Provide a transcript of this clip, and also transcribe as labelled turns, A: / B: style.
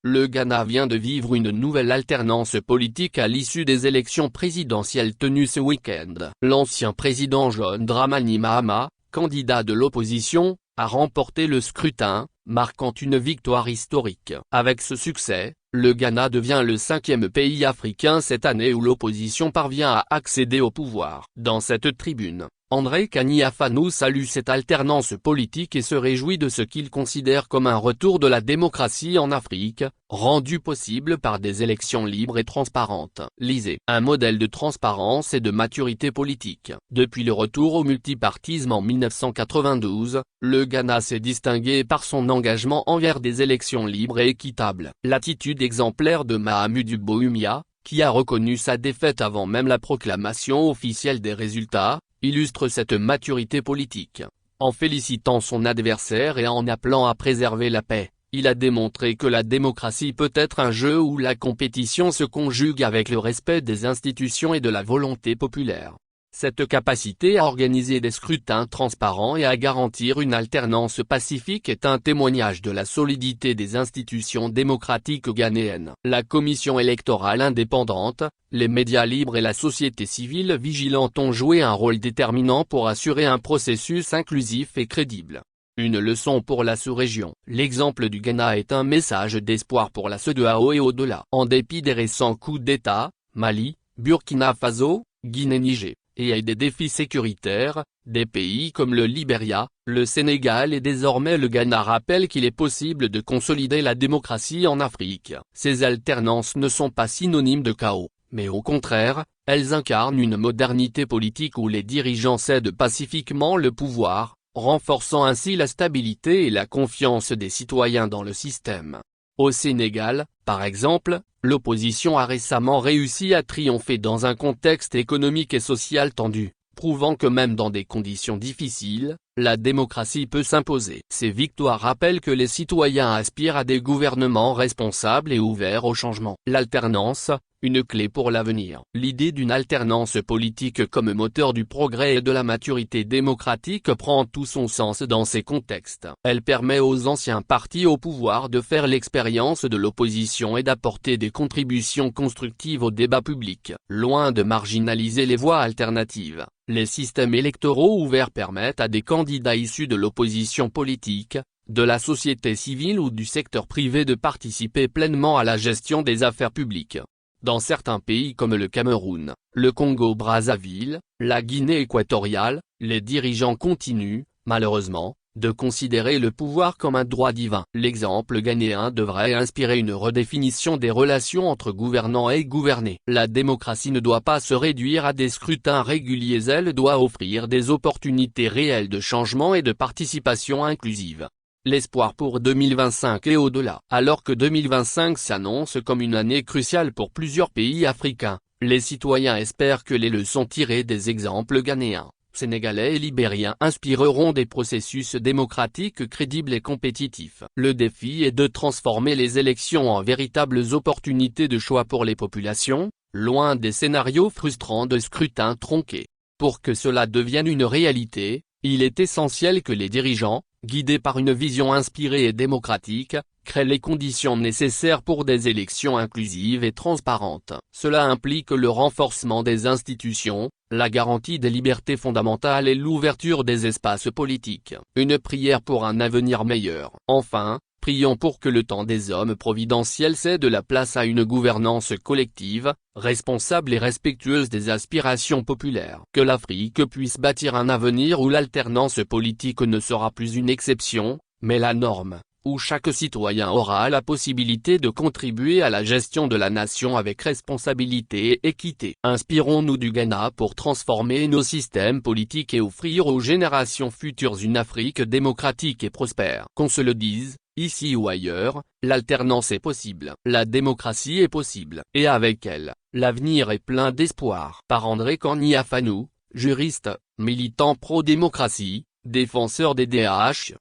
A: Le Ghana vient de vivre une nouvelle alternance politique à l'issue des élections présidentielles tenues ce week-end. L'ancien président John Dramani Mahama, candidat de l'opposition, a remporté le scrutin, marquant une victoire historique. Avec ce succès, le Ghana devient le 5e pays africain cette année où l'opposition parvient à accéder au pouvoir. Dans cette tribune, André Kani Afanou salue cette alternance politique et se réjouit de ce qu'il considère comme un retour de la démocratie en Afrique, rendu possible par des élections libres et transparentes. Lisez. Un modèle de transparence et de maturité politique. Depuis le retour au multipartisme en 1992, le Ghana s'est distingué par son engagement envers des élections libres et équitables. L'attitude exemplaire de Mahamudu Bawumia, qui a reconnu sa défaite avant même la proclamation officielle des résultats, illustre cette maturité politique. En félicitant son adversaire et en appelant à préserver la paix, il a démontré que la démocratie peut être un jeu où la compétition se conjugue avec le respect des institutions et de la volonté populaire. Cette capacité à organiser des scrutins transparents et à garantir une alternance pacifique est un témoignage de la solidité des institutions démocratiques ghanéennes. La commission électorale indépendante, les médias libres et la société civile vigilante ont joué un rôle déterminant pour assurer un processus inclusif et crédible. Une leçon pour la sous-région. L'exemple du Ghana est un message d'espoir pour la CEDEAO et au-delà. En dépit des récents coups d'État, Mali, Burkina Faso, Guinée-Niger, et des défis sécuritaires, des pays comme le Libéria, le Sénégal et désormais le Ghana rappellent qu'il est possible de consolider la démocratie en Afrique. Ces alternances ne sont pas synonymes de chaos, mais au contraire, elles incarnent une modernité politique où les dirigeants cèdent pacifiquement le pouvoir, renforçant ainsi la stabilité et la confiance des citoyens dans le système. Au Sénégal, par exemple, l'opposition a récemment réussi à triompher dans un contexte économique et social tendu, prouvant que même dans des conditions difficiles, la démocratie peut s'imposer. Ces victoires rappellent que les citoyens aspirent à des gouvernements responsables et ouverts au changement. L'alternance, une clé pour l'avenir. L'idée d'une alternance politique comme moteur du progrès et de la maturité démocratique prend tout son sens dans ces contextes. Elle permet aux anciens partis au pouvoir de faire l'expérience de l'opposition et d'apporter des contributions constructives au débat public. Loin de marginaliser les voies alternatives, les systèmes électoraux ouverts permettent à des candidats issus de l'opposition politique, de la société civile ou du secteur privé de participer pleinement à la gestion des affaires publiques. Dans certains pays comme le Cameroun, le Congo-Brazzaville, la Guinée équatoriale, les dirigeants continuent, malheureusement, de considérer le pouvoir comme un droit divin. L'exemple ghanéen devrait inspirer une redéfinition des relations entre gouvernants et gouvernés. La démocratie ne doit pas se réduire à des scrutins réguliers, elle doit offrir des opportunités réelles de changement et de participation inclusive. L'espoir pour 2025 et au-delà. Alors que 2025 s'annonce comme une année cruciale pour plusieurs pays africains, les citoyens espèrent que les leçons tirées des exemples ghanéens, sénégalais et libériens inspireront des processus démocratiques crédibles et compétitifs. Le défi est de transformer les élections en véritables opportunités de choix pour les populations, loin des scénarios frustrants de scrutins tronqués. Pour que cela devienne une réalité, il est essentiel que les dirigeants, guidés par une vision inspirée et démocratique, créent les conditions nécessaires pour des élections inclusives et transparentes. Cela implique le renforcement des institutions, la garantie des libertés fondamentales et l'ouverture des espaces politiques. Une prière pour un avenir meilleur. Enfin, prions pour que le temps des hommes providentiels cède la place à une gouvernance collective, responsable et respectueuse des aspirations populaires. Que l'Afrique puisse bâtir un avenir où l'alternance politique ne sera plus une exception, mais la norme, où chaque citoyen aura la possibilité de contribuer à la gestion de la nation avec responsabilité et équité. Inspirons-nous du Ghana pour transformer nos systèmes politiques et offrir aux générations futures une Afrique démocratique et prospère. Qu'on se le dise, ici ou ailleurs, l'alternance est possible. La démocratie est possible. Et avec elle, l'avenir est plein d'espoir. Par André Kani Afanou, juriste, militant pro-démocratie, défenseur des DH.